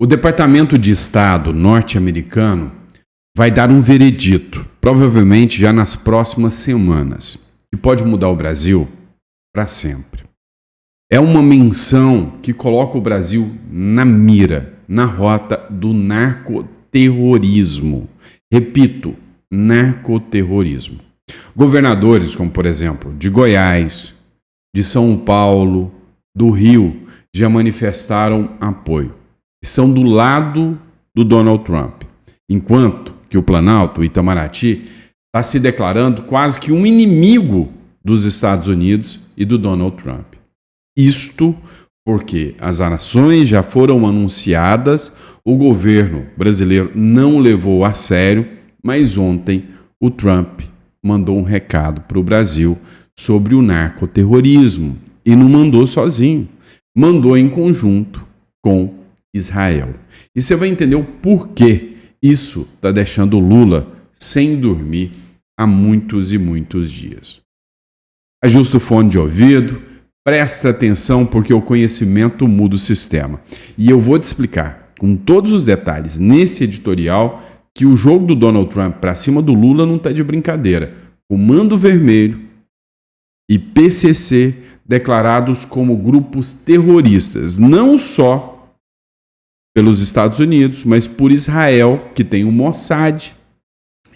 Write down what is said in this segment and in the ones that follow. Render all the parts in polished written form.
O Departamento de Estado norte-americano vai dar um veredito, provavelmente já nas próximas semanas, que pode mudar o Brasil para sempre. É uma menção que coloca o Brasil na mira, na rota do narcoterrorismo. Repito, narcoterrorismo. Governadores como, por exemplo, de Goiás, de São Paulo, do Rio, já manifestaram apoio. São do lado do Donald Trump. Enquanto que o Planalto, o Itamaraty, está se declarando quase que um inimigo dos Estados Unidos e do Donald Trump. Isto porque as ações já foram anunciadas, o governo brasileiro não levou a sério, mas ontem o Trump mandou um recado para o Brasil sobre o narcoterrorismo. E não mandou sozinho, mandou em conjunto com Israel. E você vai entender o porquê isso está deixando o Lula sem dormir há muitos e muitos dias. Ajusta o fone de ouvido, presta atenção porque o conhecimento muda o sistema. E eu vou te explicar com todos os detalhes nesse editorial que o jogo do Donald Trump para cima do Lula não está de brincadeira. Comando Vermelho e PCC declarados como grupos terroristas, não só pelos Estados Unidos, mas por Israel, que tem o Mossad,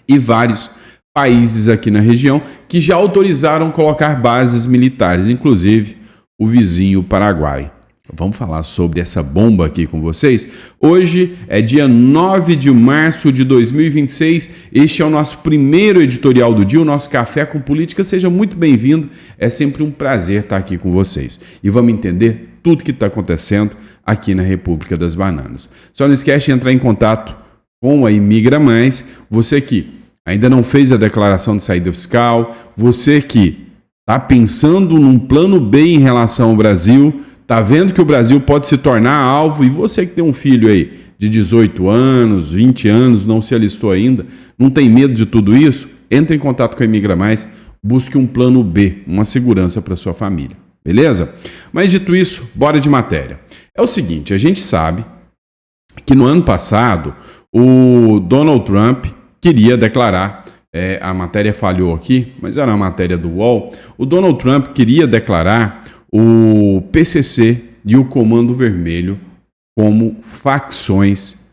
e vários países aqui na região que já autorizaram colocar bases militares, inclusive o vizinho Paraguai. Vamos falar sobre essa bomba aqui com vocês. Hoje é dia 9 de março de 2026. Este é o nosso primeiro editorial do dia, o nosso Café com Política. Seja muito bem-vindo. É sempre um prazer estar aqui com vocês. E vamos entender tudo que está acontecendo aqui na República das Bananas. Só não esquece de entrar em contato com a Imigra Mais. Você que ainda não fez a declaração de saída fiscal, você que está pensando num plano B em relação ao Brasil, está vendo que o Brasil pode se tornar alvo, e você que tem um filho aí de 18 anos, 20 anos, não se alistou ainda, não tem medo de tudo isso, entre em contato com a Imigra Mais, busque um plano B, uma segurança para sua família. Beleza? Mas dito isso, bora de matéria. É o seguinte, a gente sabe que no ano passado o Donald Trump queria declarar, a matéria falhou aqui, mas era uma matéria do UOL, o Donald Trump queria declarar o PCC e o Comando Vermelho como facções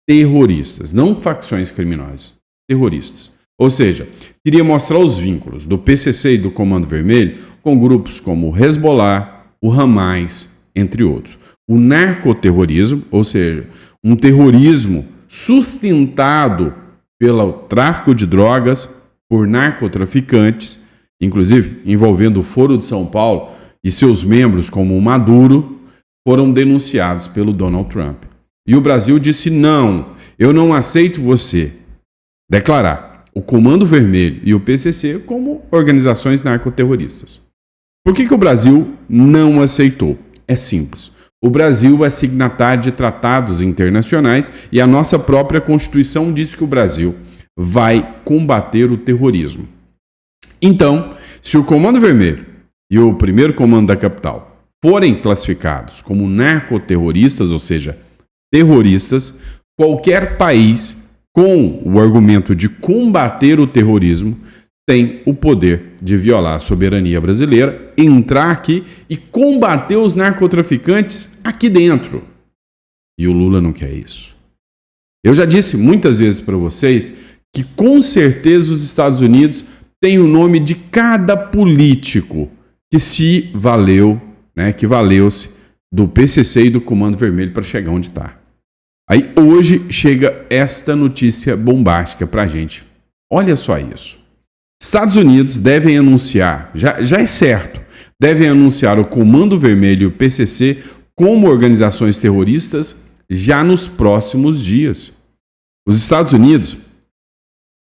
terroristas, não facções criminosas, terroristas. Ou seja, queria mostrar os vínculos do PCC e do Comando Vermelho com grupos como o Hezbollah, o Hamas, entre outros. O narcoterrorismo, ou seja, um terrorismo sustentado pelo tráfico de drogas por narcotraficantes, inclusive envolvendo o Foro de São Paulo e seus membros como o Maduro, foram denunciados pelo Donald Trump. E o Brasil disse: não, eu não aceito você declarar o Comando Vermelho e o PCC como organizações narcoterroristas. Por que o Brasil não aceitou? É simples. O Brasil é signatário de tratados internacionais e a nossa própria Constituição diz que o Brasil vai combater o terrorismo. Então, se o Comando Vermelho e o primeiro comando da capital forem classificados como narcoterroristas, ou seja, terroristas, qualquer país com o argumento de combater o terrorismo tem o poder de violar a soberania brasileira, entrar aqui e combater os narcotraficantes aqui dentro. E o Lula não quer isso. Eu já disse muitas vezes para vocês que com certeza os Estados Unidos têm o nome de cada político que se valeu, que valeu-se do PCC e do Comando Vermelho para chegar onde está. Aí hoje chega esta notícia bombástica para a gente. Olha só isso. Estados Unidos devem anunciar, já é certo, devem anunciar o Comando Vermelho e o PCC como organizações terroristas já nos próximos dias. Os Estados Unidos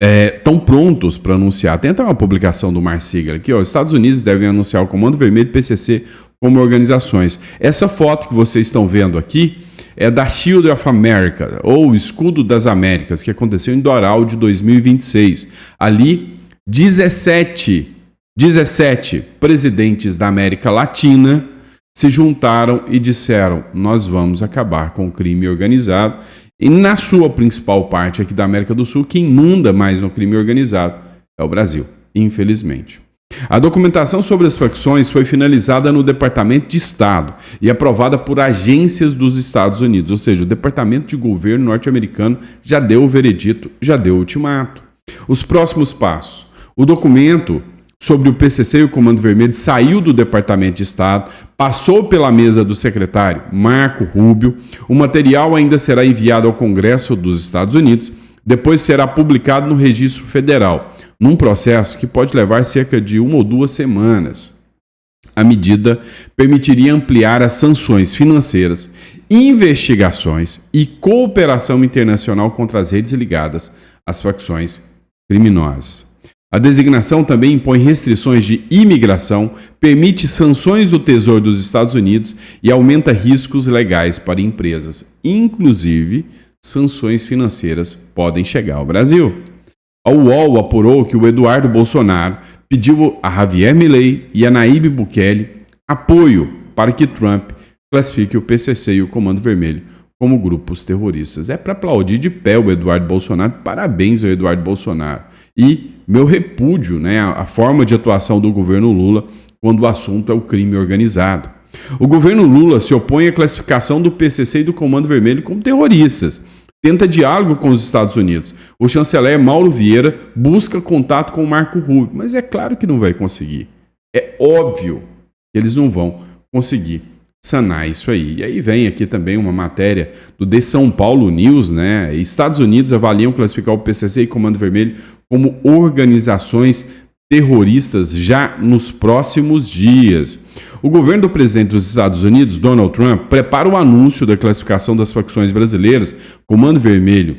estão prontos para anunciar. Tem até uma publicação do Mar Sigler aqui, os Estados Unidos devem anunciar o Comando Vermelho e o PCC como organizações. Essa foto que vocês estão vendo aqui é da Shield of America, ou Escudo das Américas, que aconteceu em Doral de 2026. Ali, 17 presidentes da América Latina se juntaram e disseram: nós vamos acabar com o crime organizado. E na sua principal parte aqui da América do Sul, quem manda mais no crime organizado é o Brasil, infelizmente. A documentação sobre as facções foi finalizada no Departamento de Estado e aprovada por agências dos Estados Unidos, ou seja, o Departamento de Governo norte-americano já deu o veredito, já deu o ultimato. Os próximos passos. O documento sobre o PCC e o Comando Vermelho saiu do Departamento de Estado, passou pela mesa do secretário Marco Rubio. O material ainda será enviado ao Congresso dos Estados Unidos, depois será publicado no Registro Federal, num processo que pode levar cerca de 1 ou 2 semanas. A medida permitiria ampliar as sanções financeiras, investigações e cooperação internacional contra as redes ligadas às facções criminosas. A designação também impõe restrições de imigração, permite sanções do Tesouro dos Estados Unidos e aumenta riscos legais para empresas. Inclusive, sanções financeiras podem chegar ao Brasil. A UOL apurou que o Eduardo Bolsonaro pediu a Javier Milei e a Nayib Bukele apoio para que Trump classifique o PCC e o Comando Vermelho como grupos terroristas. É para aplaudir de pé o Eduardo Bolsonaro. Parabéns ao Eduardo Bolsonaro. E meu repúdio, a forma de atuação do governo Lula quando o assunto é o crime organizado. O governo Lula se opõe à classificação do PCC e do Comando Vermelho como terroristas. Tenta diálogo com os Estados Unidos. O chanceler Mauro Vieira busca contato com o Marco Rubio, mas é claro que não vai conseguir. É óbvio que eles não vão conseguir sanar isso aí. E aí vem aqui também uma matéria do The São Paulo News, Estados Unidos avaliam classificar o PCC e Comando Vermelho como organizações terroristas já nos próximos dias. O governo do presidente dos Estados Unidos, Donald Trump, prepara o anúncio da classificação das facções brasileiras, Comando Vermelho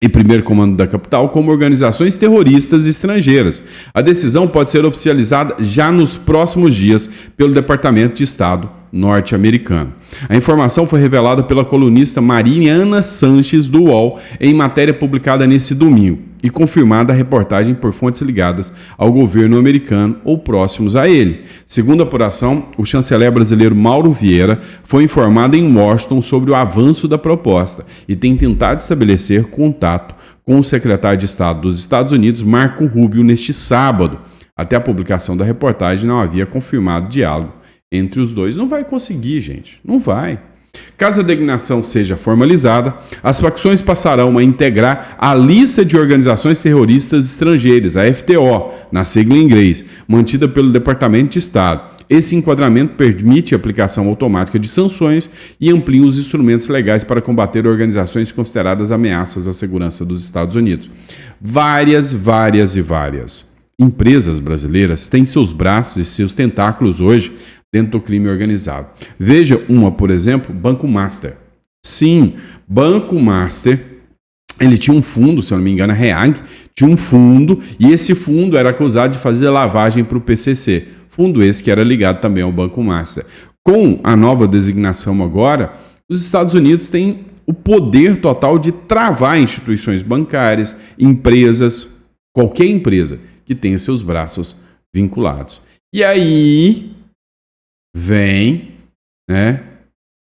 e Primeiro Comando da Capital, como organizações terroristas estrangeiras. A decisão pode ser oficializada já nos próximos dias pelo Departamento de Estado norte-americano. A informação foi revelada pela colunista Mariana Sanches do UOL em matéria publicada nesse domingo e confirmada a reportagem por fontes ligadas ao governo americano ou próximos a ele. Segundo a apuração, o chanceler brasileiro Mauro Vieira foi informado em Washington sobre o avanço da proposta e tem tentado estabelecer contato com o secretário de Estado dos Estados Unidos, Marco Rubio, neste sábado. Até a publicação da reportagem não havia confirmado diálogo entre os dois. Não vai conseguir, gente. Não vai. Caso a designação seja formalizada, as facções passarão a integrar a lista de organizações terroristas estrangeiras, a FTO, na sigla em inglês, mantida pelo Departamento de Estado. Esse enquadramento permite a aplicação automática de sanções e amplia os instrumentos legais para combater organizações consideradas ameaças à segurança dos Estados Unidos. Várias empresas brasileiras têm seus braços e seus tentáculos hoje dentro do crime organizado. Veja uma, por exemplo, Banco Master. Sim, Banco Master, ele tinha um fundo, se eu não me engano, a REAG, tinha um fundo, e esse fundo era acusado de fazer lavagem para o PCC. Fundo esse que era ligado também ao Banco Master. Com a nova designação agora, os Estados Unidos têm o poder total de travar instituições bancárias, empresas, qualquer empresa que tenha seus braços vinculados. E aí vem,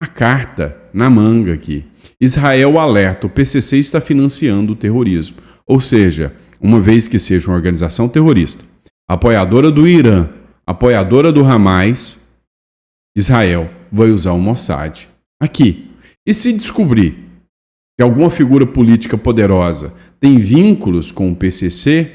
a carta na manga aqui. Israel alerta, o PCC está financiando o terrorismo. Ou seja, uma vez que seja uma organização terrorista, apoiadora do Irã, apoiadora do Hamas, Israel vai usar o Mossad aqui. E se descobrir que alguma figura política poderosa tem vínculos com o PCC,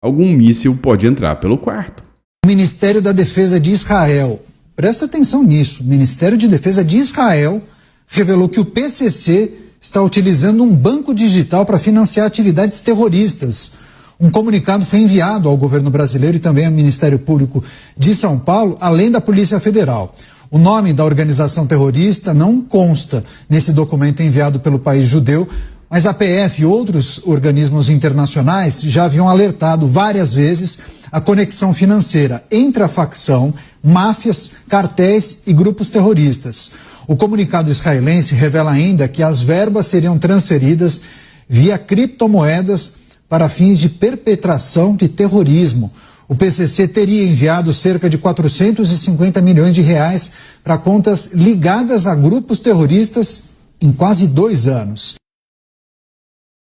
algum míssil pode entrar pelo quarto. O Ministério da Defesa de Israel, presta atenção nisso, o Ministério de Defesa de Israel revelou que o PCC está utilizando um banco digital para financiar atividades terroristas. Um comunicado foi enviado ao governo brasileiro e também ao Ministério Público de São Paulo, além da Polícia Federal. O nome da organização terrorista não consta nesse documento enviado pelo país judeu, mas a PF e outros organismos internacionais já haviam alertado várias vezes a conexão financeira entre a facção, máfias, cartéis e grupos terroristas. O comunicado israelense revela ainda que as verbas seriam transferidas via criptomoedas para fins de perpetração de terrorismo. O PCC teria enviado cerca de 450 milhões de reais para contas ligadas a grupos terroristas em quase 2 anos.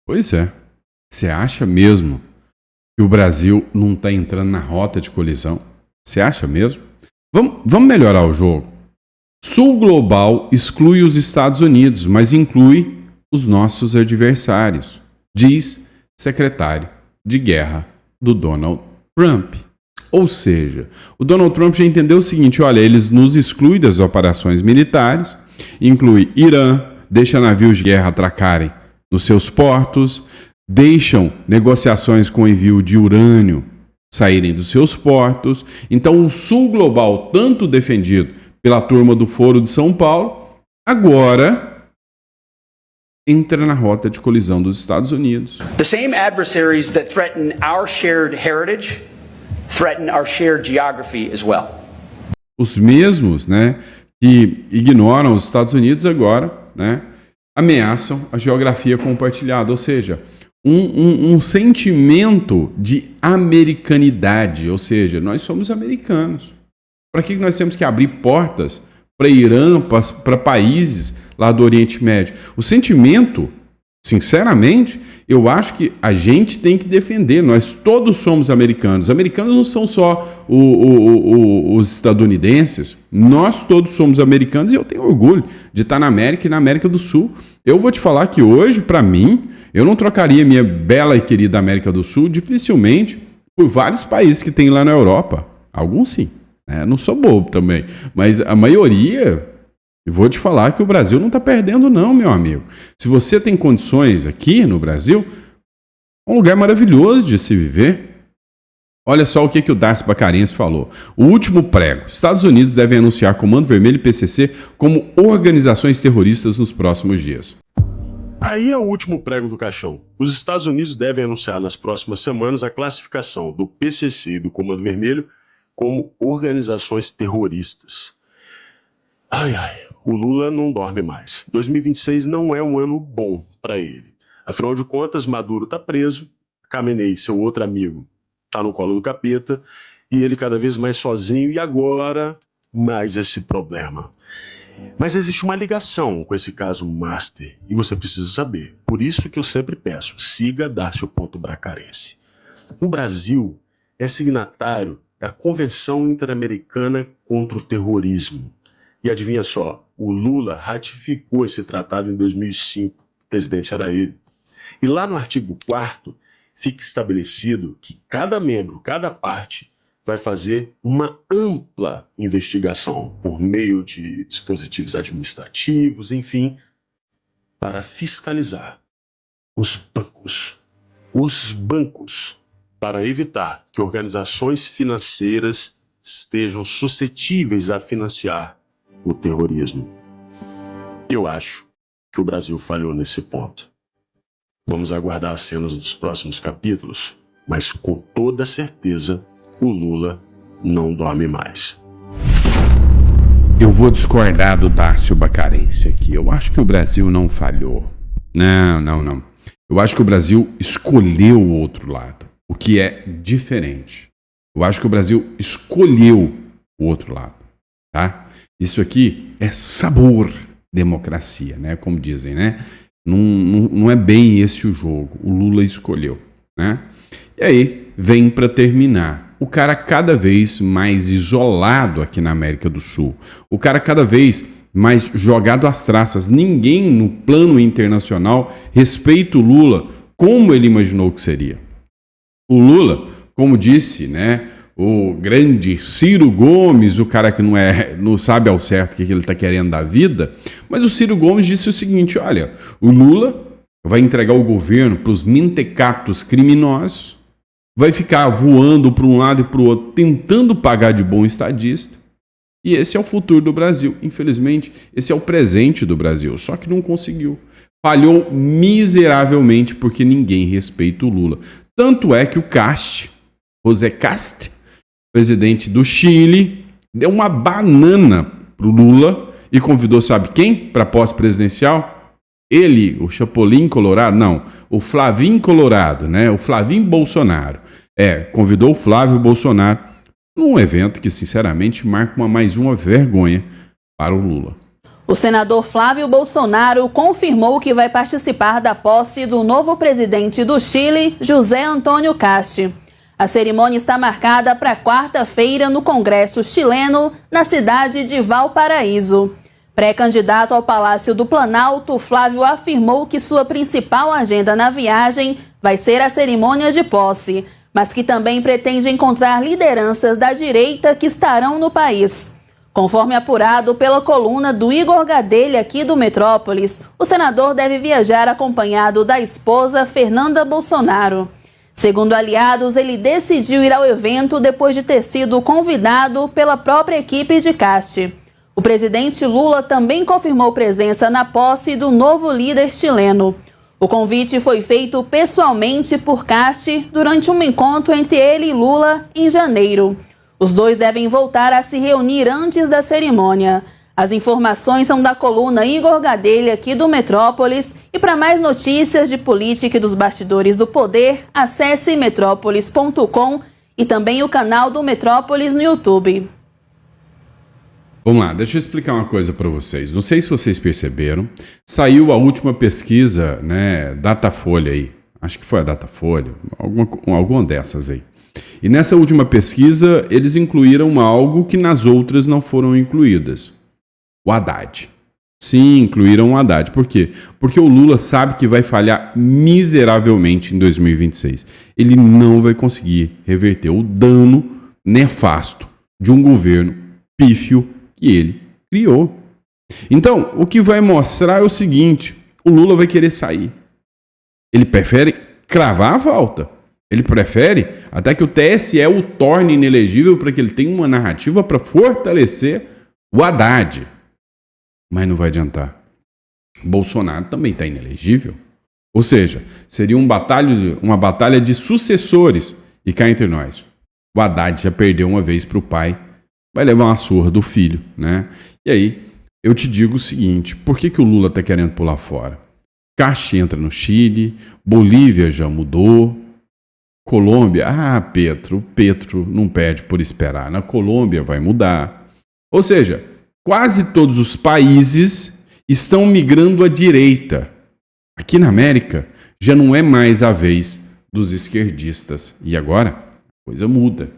Pois é. Você acha mesmo que o Brasil não está entrando na rota de colisão? Você acha mesmo? Vamos melhorar o jogo. Sul Global exclui os Estados Unidos, mas inclui os nossos adversários, diz secretário de guerra do Donald Trump. Ou seja, o Donald Trump já entendeu o seguinte: olha, eles nos excluem das operações militares, inclui Irã, deixa navios de guerra atracarem nos seus portos, deixam negociações com envio de urânio saírem dos seus portos. Então o Sul Global, tanto defendido pela turma do Foro de São Paulo, agora entra na rota de colisão dos Estados Unidos. The same adversaries that threaten our shared heritage threaten our shared geography as well. Os mesmos, que ignoram os Estados Unidos agora, ameaçam a geografia compartilhada, ou seja, um sentimento de americanidade, ou seja, nós somos americanos. Para que nós temos que abrir portas para Irã, para países lá do Oriente Médio? O sentimento, sinceramente, eu acho que a gente tem que defender. Nós todos somos americanos. Americanos não são só os estadunidenses. Nós todos somos americanos e eu tenho orgulho de estar na América e na América do Sul. Eu vou te falar que hoje, para mim, eu não trocaria minha bela e querida América do Sul dificilmente por vários países que tem lá na Europa. Alguns sim. Não sou bobo também. Mas a maioria... Eu vou te falar que o Brasil não está perdendo não, meu amigo. Se você tem condições aqui no Brasil, é um lugar maravilhoso de se viver. Olha só o que o Darcy Bacarense falou. O último prego. Estados Unidos devem anunciar Comando Vermelho e PCC como organizações terroristas nos próximos dias. Aí é o último prego do caixão. Os Estados Unidos devem anunciar nas próximas semanas a classificação do PCC e do Comando Vermelho como organizações terroristas. O Lula não dorme mais. 2026 não é um ano bom para ele. Afinal de contas, Maduro está preso, Khamenei, seu outro amigo, está no colo do capeta, e ele cada vez mais sozinho, e agora mais esse problema. Mas existe uma ligação com esse caso Master, e você precisa saber. Por isso que eu sempre peço, siga Darcio.Bracarense. O Brasil é signatário da Convenção Interamericana contra o Terrorismo. E adivinha só, o Lula ratificou esse tratado em 2005, o presidente era ele. E lá no artigo 4º fica estabelecido que cada membro, cada parte, vai fazer uma ampla investigação por meio de dispositivos administrativos, enfim, para fiscalizar os bancos, para evitar que organizações financeiras estejam suscetíveis a financiar o terrorismo. Eu acho que o Brasil falhou nesse ponto. Vamos aguardar as cenas dos próximos capítulos, mas com toda certeza o Lula não dorme mais. Eu vou discordar do Darcio Bacarense aqui. Eu acho que o Brasil não falhou. Não. Eu acho que o Brasil escolheu o outro lado, o que é diferente. Eu acho que o Brasil escolheu o outro lado, tá? Isso aqui é sabor democracia, como dizem, Não é bem esse o jogo. O Lula escolheu, E aí, vem para terminar. O cara cada vez mais isolado aqui na América do Sul. O cara cada vez mais jogado às traças. Ninguém no plano internacional respeita o Lula como ele imaginou que seria. O Lula, como disse, o grande Ciro Gomes, o cara que não sabe ao certo o que ele está querendo da vida, mas o Ciro Gomes disse o seguinte: olha, o Lula vai entregar o governo para os mentecaptos criminosos, vai ficar voando para um lado e para o outro, tentando pagar de bom estadista, e esse é o futuro do Brasil. Infelizmente, esse é o presente do Brasil, só que não conseguiu. Falhou miseravelmente porque ninguém respeita o Lula. Tanto é que o José Cast, presidente do Chile, deu uma banana pro Lula e convidou, sabe quem? Para pós-presidencial? Ele, o Chapolin Colorado, não, o Flavinho Colorado, o Flavinho Bolsonaro. convidou Flávio Bolsonaro num evento que, sinceramente, marca mais uma vergonha para o Lula. O senador Flávio Bolsonaro confirmou que vai participar da posse do novo presidente do Chile, José Antônio Kast. A cerimônia está marcada para quarta-feira no Congresso chileno, na cidade de Valparaíso. Pré-candidato ao Palácio do Planalto, Flávio afirmou que sua principal agenda na viagem vai ser a cerimônia de posse, mas que também pretende encontrar lideranças da direita que estarão no país. Conforme apurado pela coluna do Igor Gadelha aqui do Metrópolis, o senador deve viajar acompanhado da esposa Fernanda Bolsonaro. Segundo aliados, ele decidiu ir ao evento depois de ter sido convidado pela própria equipe de Kast. O presidente Lula também confirmou presença na posse do novo líder chileno. O convite foi feito pessoalmente por Kast durante um encontro entre ele e Lula em janeiro. Os dois devem voltar a se reunir antes da cerimônia. As informações são da coluna Igor Gadelha aqui do Metrópolis. E para mais notícias de política e dos bastidores do poder, acesse metrópolis.com e também o canal do Metrópolis no YouTube. Vamos lá, deixa eu explicar uma coisa para vocês. Não sei se vocês perceberam, saiu a última pesquisa, Datafolha aí. Acho que foi a Datafolha, alguma dessas aí. E nessa última pesquisa, eles incluíram algo que nas outras não foram incluídas. O Haddad. Sim, incluíram o Haddad. Por quê? Porque o Lula sabe que vai falhar miseravelmente em 2026. Ele não vai conseguir reverter o dano nefasto de um governo pífio que ele criou. Então, o que vai mostrar é o seguinte: o Lula vai querer sair. Ele prefere cravar a volta. Ele prefere até que o TSE o torne inelegível para que ele tenha uma narrativa para fortalecer o Haddad. Mas não vai adiantar. Bolsonaro também está inelegível. Ou seja, seria uma batalha de sucessores. E cá entre nós, o Haddad já perdeu uma vez para o pai, vai levar uma surra do filho, né? E aí, eu te digo o seguinte: por que o Lula está querendo pular fora? Kast entra no Chile, Bolívia já mudou, Colômbia, Petro não perde por esperar, na Colômbia vai mudar. Ou seja, quase todos os países estão migrando à direita. Aqui na América já não é mais a vez dos esquerdistas. E agora a coisa muda.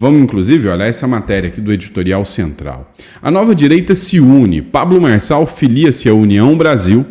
Vamos inclusive olhar essa matéria aqui do Editorial Central. A nova direita se une. Pablo Marçal filia-se à União Brasil,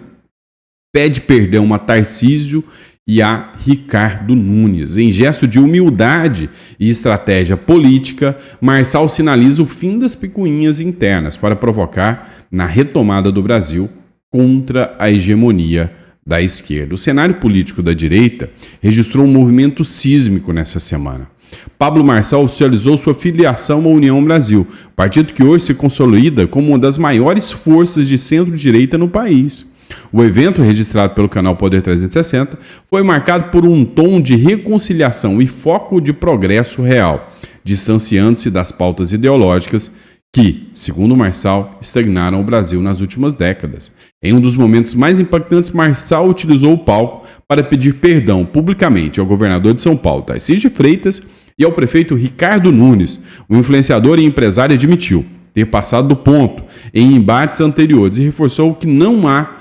pede perdão a Tarcísio e a Ricardo Nunes. Em gesto de humildade e estratégia política, Marçal sinaliza o fim das picuinhas internas para provocar na retomada do Brasil contra a hegemonia da esquerda. O cenário político da direita registrou um movimento sísmico nessa semana. Pablo Marçal oficializou sua filiação à União Brasil, partido que hoje se consolida como uma das maiores forças de centro-direita no país. O evento, registrado pelo canal Poder 360, foi marcado por um tom de reconciliação e foco de progresso real, distanciando-se das pautas ideológicas que, segundo Marçal, estagnaram o Brasil nas últimas décadas. Em um dos momentos mais impactantes, Marçal utilizou o palco para pedir perdão publicamente ao governador de São Paulo, Tarcísio de Freitas, e ao prefeito Ricardo Nunes. O influenciador e empresário admitiu ter passado do ponto em embates anteriores e reforçou que não há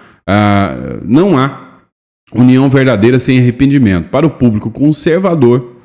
união verdadeira sem arrependimento. Para o público conservador,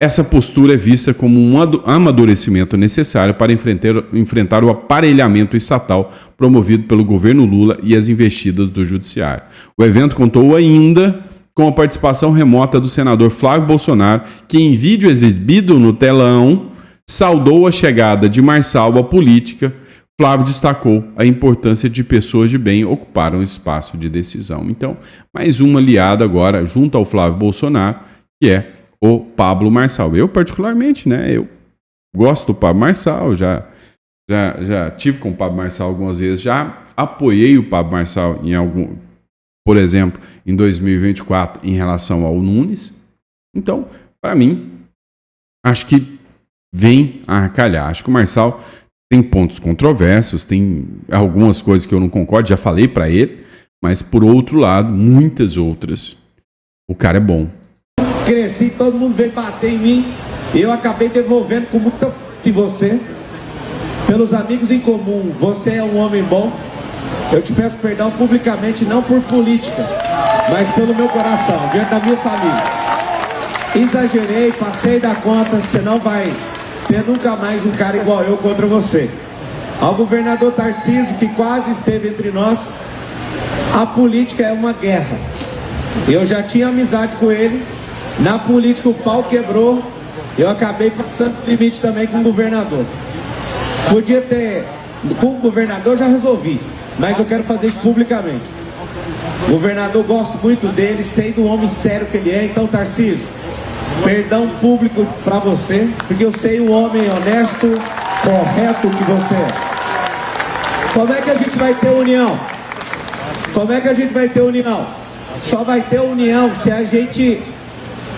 essa postura é vista como um amadurecimento necessário para enfrentar o aparelhamento estatal promovido pelo governo Lula e as investidas do judiciário. O evento contou ainda com a participação remota do senador Flávio Bolsonaro, que em vídeo exibido no telão saudou a chegada de Marçal à política. Flávio destacou a importância de pessoas de bem ocuparem um espaço de decisão. Então, mais uma aliada agora junto ao Flávio Bolsonaro, que é o Pablo Marçal. Eu, particularmente, eu gosto do Pablo Marçal, já tive com o Pablo Marçal algumas vezes, já apoiei o Pablo Marçal por exemplo, em 2024, em relação ao Nunes. Então, para mim, acho que vem a calhar. Acho que o Marçal tem pontos controversos, tem algumas coisas que eu não concordo, já falei para ele, mas, por outro lado, muitas outras, o cara é bom. cresci, todo mundo veio bater em mim, e eu acabei devolvendo com muita força de você, pelos amigos em comum. Você é um homem bom. Eu te peço perdão publicamente, não por política, mas pelo meu coração, diante da minha família. Exagerei, passei da conta, você não vai ter nunca mais um cara igual eu contra você. Ao governador Tarcísio, que quase esteve entre nós, a política é uma guerra. Eu já tinha amizade com ele, na política o pau quebrou, eu acabei passando o limite também com o governador. Podia ter, com o governador já resolvi, mas eu quero fazer isso publicamente. O governador, gosto muito dele, sei do homem sério que ele é, então Tarcísio, perdão público pra você, porque eu sei o homem honesto, correto que você é. Como é que a gente vai ter união? Como é que a gente vai ter união? Só vai ter união se a gente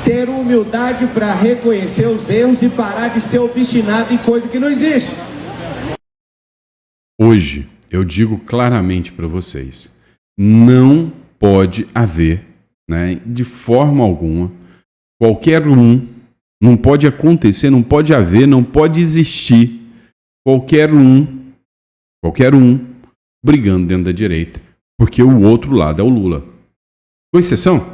ter humildade para reconhecer os erros e parar de ser obstinado em coisa que não existe. Hoje, eu digo claramente para vocês, não pode haver, né, de forma alguma, qualquer um, não pode acontecer, não pode haver, não pode existir qualquer um brigando dentro da direita, porque o outro lado é o Lula. Com exceção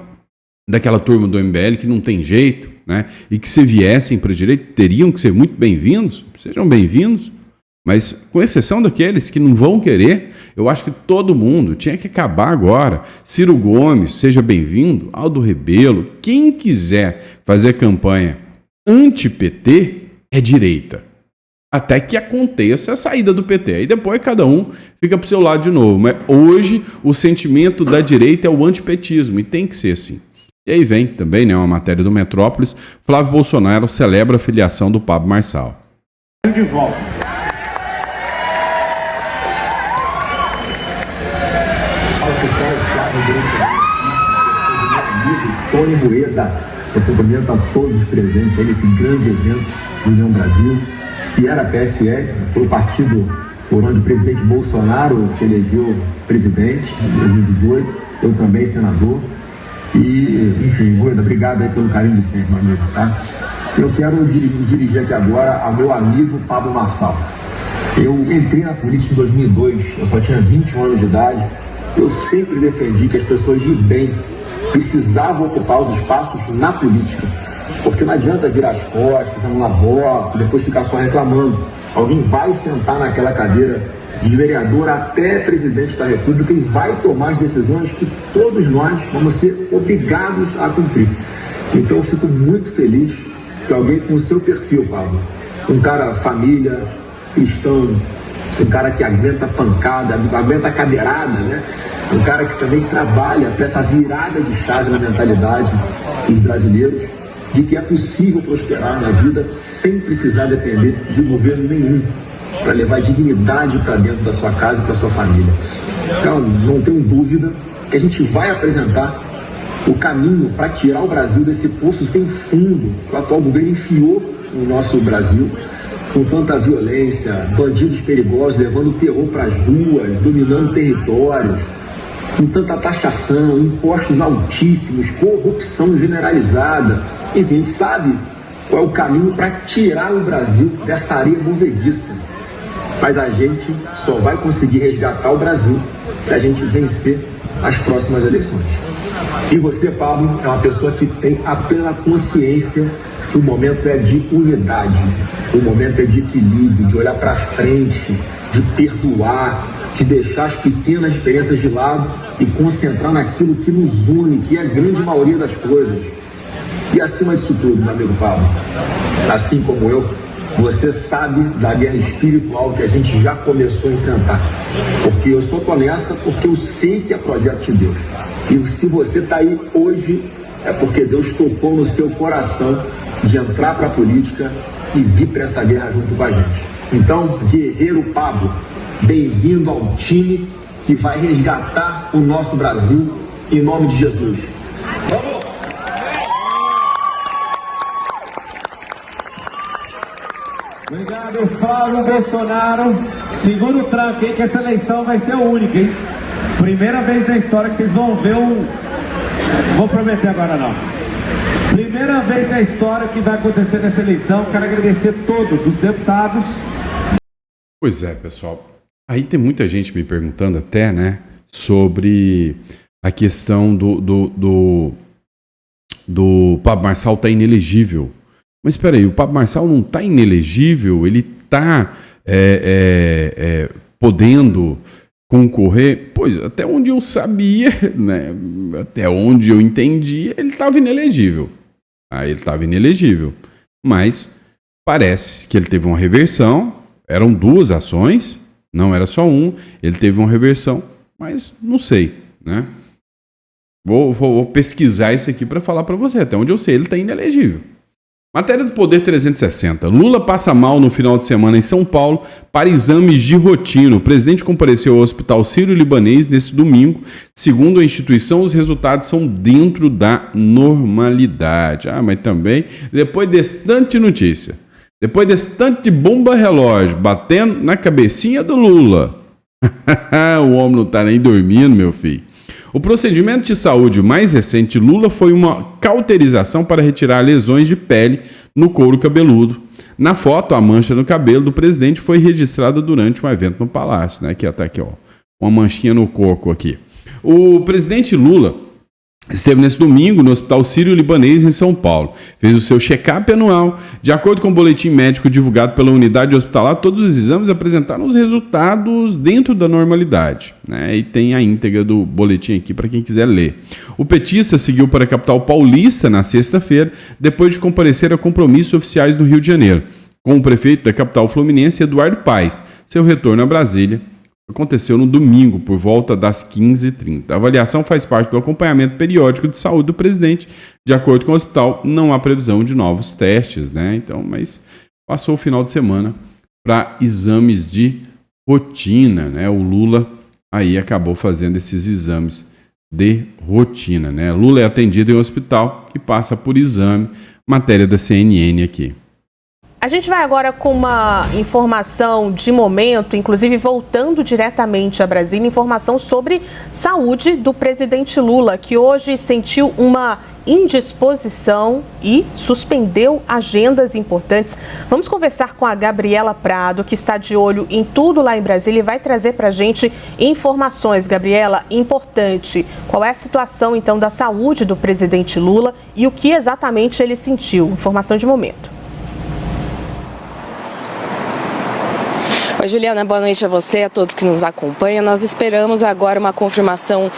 daquela turma do MBL que não tem jeito, né, e que se viessem para a direita teriam que ser muito bem-vindos, sejam bem-vindos, mas com exceção daqueles que não vão querer, eu acho que todo mundo tinha que acabar agora. Ciro Gomes, seja bem-vindo, Aldo Rebelo, quem quiser fazer campanha anti-PT é direita. Até que aconteça a saída do PT. Aí depois cada um fica pro seu lado de novo. Mas hoje o sentimento da direita é o antipetismo e tem que ser assim. E aí vem também, né, uma matéria do Metrópolis, Flávio Bolsonaro celebra a filiação do Pablo Marçal. De volta. Tony Moeda, eu cumprimento a todos os presentes nesse grande evento do União Brasil, que era a PSL, foi o partido por onde o presidente Bolsonaro se elegeu presidente em 2018, eu também senador. E, enfim, Moeda, obrigado aí pelo carinho de sempre, meu amigo, tá? Eu quero dirigir aqui agora ao meu amigo Pablo Marçal. Eu entrei na política em 2002, eu só tinha 21 anos de idade. Eu sempre defendi que as pessoas de bem precisavam ocupar os espaços na política, porque não adianta virar as costas, anular voto, depois ficar só reclamando. Alguém vai sentar naquela cadeira de vereador até presidente da República e vai tomar as decisões que todos nós vamos ser obrigados a cumprir. Então eu fico muito feliz que alguém com o seu perfil, Pablo, um cara família, cristão, um cara que aguenta pancada, aguenta cadeirada, né? Um cara que também trabalha para essa virada de chave na mentalidade dos brasileiros, de que é possível prosperar na vida sem precisar depender de governo nenhum, para levar dignidade para dentro da sua casa e para sua família. Então, não tenho dúvida que a gente vai apresentar o caminho para tirar o Brasil desse poço sem fundo que o atual governo enfiou no nosso Brasil, com tanta violência, bandidos perigosos levando terror para as ruas, dominando territórios, com tanta taxação, impostos altíssimos, corrupção generalizada. Enfim, a gente sabe qual é o caminho para tirar o Brasil dessa areia movediça. Mas a gente só vai conseguir resgatar o Brasil se a gente vencer as próximas eleições. E você, Pablo, é uma pessoa que tem a plena consciência que o momento é de unidade, o momento é de equilíbrio, de olhar para frente, de perdoar, de deixar as pequenas diferenças de lado e concentrar naquilo que nos une, que é a grande maioria das coisas. E acima disso tudo, meu amigo Pablo, assim como eu, você sabe da guerra espiritual que a gente já começou a enfrentar. Porque eu só tô nessa porque eu sei que é projeto de Deus. E se você está aí hoje, é porque Deus tocou no seu coração de entrar para a política e vir para essa guerra junto com a gente. Então, guerreiro Pablo, bem-vindo ao time que vai resgatar o nosso Brasil em nome de Jesus. Vamos! Obrigado, Flávio Bolsonaro. Segura o tranco, hein, que essa eleição vai ser única, hein? Primeira vez na história que vocês vão ver um... Vou prometer agora não. Primeira vez na história que vai acontecer nessa eleição. Quero agradecer a todos os deputados. Pois é, pessoal. Aí tem muita gente me perguntando até, né, sobre a questão do Pablo Marçal tá inelegível. Mas espera aí, o Pablo Marçal não tá inelegível, ele tá podendo concorrer? Pois, até onde eu sabia, né, até onde eu entendi, ele estava inelegível. Ele estava inelegível. Mas parece que ele teve uma reversão, eram 2 ações, não era só um, ele teve uma reversão, mas não sei, né? Vou pesquisar isso aqui para falar para você. Até onde eu sei, ele está inelegível. Matéria do Poder 360. Lula passa mal no final de semana em São Paulo para exames de rotina. O presidente compareceu ao Hospital Sírio-Libanês nesse domingo. Segundo a instituição, os resultados são dentro da normalidade. Mas também, depois desse tanto de notícia, depois desse tanto de bomba-relógio batendo na cabecinha do Lula, o homem não está nem dormindo, meu filho. O procedimento de saúde mais recente de Lula foi uma cauterização para retirar lesões de pele no couro cabeludo. Na foto, a mancha no cabelo do presidente foi registrada durante um evento no Palácio, né? Aqui, até aqui, ó, uma manchinha no coco aqui. O presidente Lula esteve nesse domingo no Hospital Sírio-Libanês em São Paulo. Fez o seu check-up anual. De acordo com o boletim médico divulgado pela unidade hospitalar, todos os exames apresentaram os resultados dentro da normalidade, né? E tem a íntegra do boletim aqui para quem quiser ler. O petista seguiu para a capital paulista na sexta-feira, depois de comparecer a compromissos oficiais no Rio de Janeiro, com o prefeito da capital fluminense, Eduardo Paes. Seu retorno a Brasília aconteceu no domingo, por volta das 15h30. A avaliação faz parte do acompanhamento periódico de saúde do presidente. De acordo com o hospital, não há previsão de novos testes, né? Então, mas passou o final de semana para exames de rotina, né? O Lula aí acabou fazendo esses exames de rotina, né? Lula é atendido em um hospital que passa por exame. Matéria da CNN aqui. A gente vai agora com uma informação de momento, inclusive voltando diretamente a Brasília, informação sobre saúde do presidente Lula, que hoje sentiu uma indisposição e suspendeu agendas importantes. Vamos conversar com a Gabriela Prado, que está de olho em tudo lá em Brasília e vai trazer para a gente informações. Gabriela, importante, qual é a situação então da saúde do presidente Lula e o que exatamente ele sentiu? Informação de momento. Oi, Juliana, boa noite a você, a todos que nos acompanham. Nós esperamos agora uma confirmação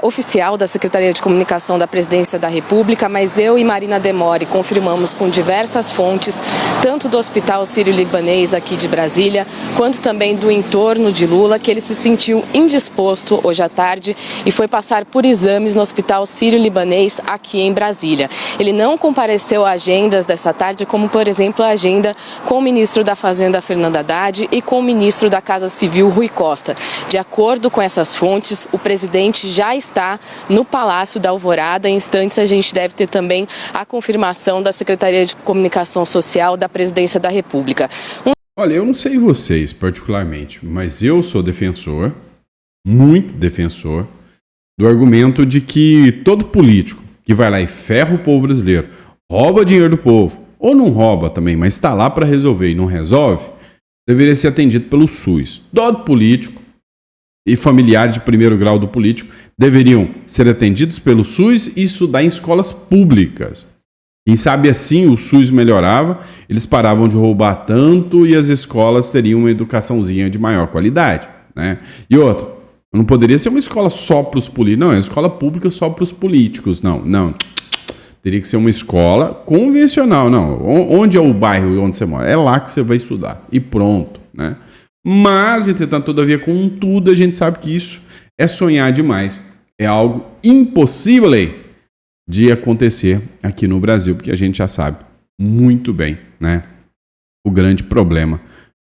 oficial da Secretaria de Comunicação da Presidência da República, mas eu e Marina Demore confirmamos com diversas fontes, tanto do Hospital Sírio-Libanês aqui de Brasília, quanto também do entorno de Lula, que ele se sentiu indisposto hoje à tarde e foi passar por exames no Hospital Sírio-Libanês aqui em Brasília. Ele não compareceu a agendas dessa tarde, como por exemplo a agenda com o ministro da Fazenda, Fernando Haddad, e com o ministro da Casa Civil, Rui Costa. De acordo com essas fontes, o presidente já está no Palácio da Alvorada. Em instantes, a gente deve ter também a confirmação da Secretaria de Comunicação Social da Presidência da República. Olha, eu não sei vocês particularmente, mas eu sou defensor, muito defensor, do argumento de que todo político que vai lá e ferra o povo brasileiro, rouba dinheiro do povo, ou não rouba também, mas está lá para resolver e não resolve, deveria ser atendido pelo SUS. Todo político e familiares de primeiro grau do político deveriam ser atendidos pelo SUS e estudar em escolas públicas. Quem sabe assim o SUS melhorava, eles paravam de roubar tanto e as escolas teriam uma educaçãozinha de maior qualidade, né? E outra, não poderia ser uma escola só para os políticos, não, é uma escola pública só para os políticos, não. Teria que ser uma escola convencional, não. Onde é o bairro onde você mora? É lá que você vai estudar. E pronto, né? Mas, entretanto, todavia, contudo, a gente sabe que isso é sonhar demais. É algo impossível de acontecer aqui no Brasil, porque a gente já sabe muito bem, né? O grande problema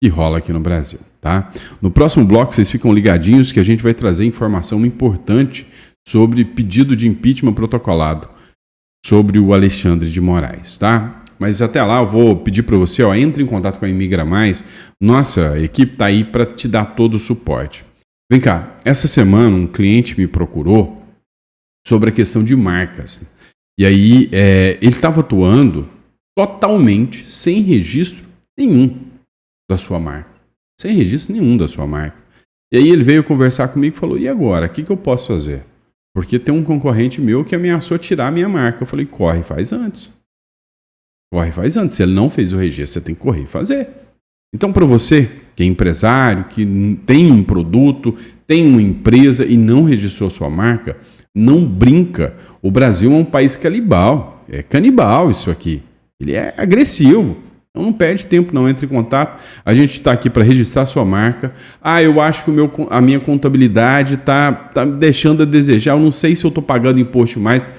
que rola aqui no Brasil, tá? No próximo bloco, vocês ficam ligadinhos que a gente vai trazer informação importante sobre pedido de impeachment protocolado sobre o Alexandre de Moraes, tá? Mas até lá eu vou pedir para você, entre em contato com a Imigra Mais. Nossa equipe tá aí para te dar todo o suporte. Vem cá, essa semana um cliente me procurou sobre a questão de marcas. E aí ele estava atuando totalmente sem registro nenhum da sua marca. Sem registro nenhum da sua marca. E aí ele veio conversar comigo e falou, e agora? O que eu posso fazer? Porque tem um concorrente meu que ameaçou tirar a minha marca. Eu falei, corre, faz antes. Corre, faz antes. Se ele não fez o registro, você tem que correr e fazer. Então, para você que é empresário, que tem um produto, tem uma empresa e não registrou sua marca, não brinca. O Brasil é um país canibal. É canibal isso aqui. Ele é agressivo. Então não perde tempo, não. Entre em contato. A gente está aqui para registrar sua marca. Eu acho que a minha contabilidade está me deixando a desejar. Eu não sei se eu estou pagando imposto mais.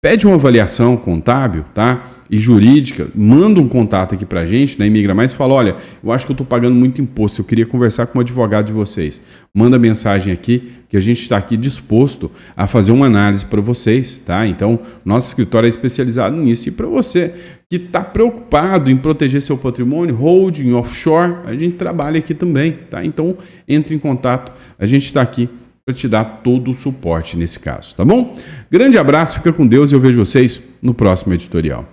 Pede uma avaliação contábil, tá? E jurídica. Manda um contato aqui para a gente, na Imigra Mais, e fala, olha, eu acho que eu estou pagando muito imposto. Eu queria conversar com um advogado de vocês. Manda mensagem aqui, que a gente está aqui disposto a fazer uma análise para vocês, tá? Então, nosso escritório é especializado nisso. E para você que está preocupado em proteger seu patrimônio, holding, offshore, a gente trabalha aqui também, tá? Então, entre em contato. A gente está aqui para te dar todo o suporte nesse caso, tá bom? Grande abraço, fica com Deus e eu vejo vocês no próximo editorial.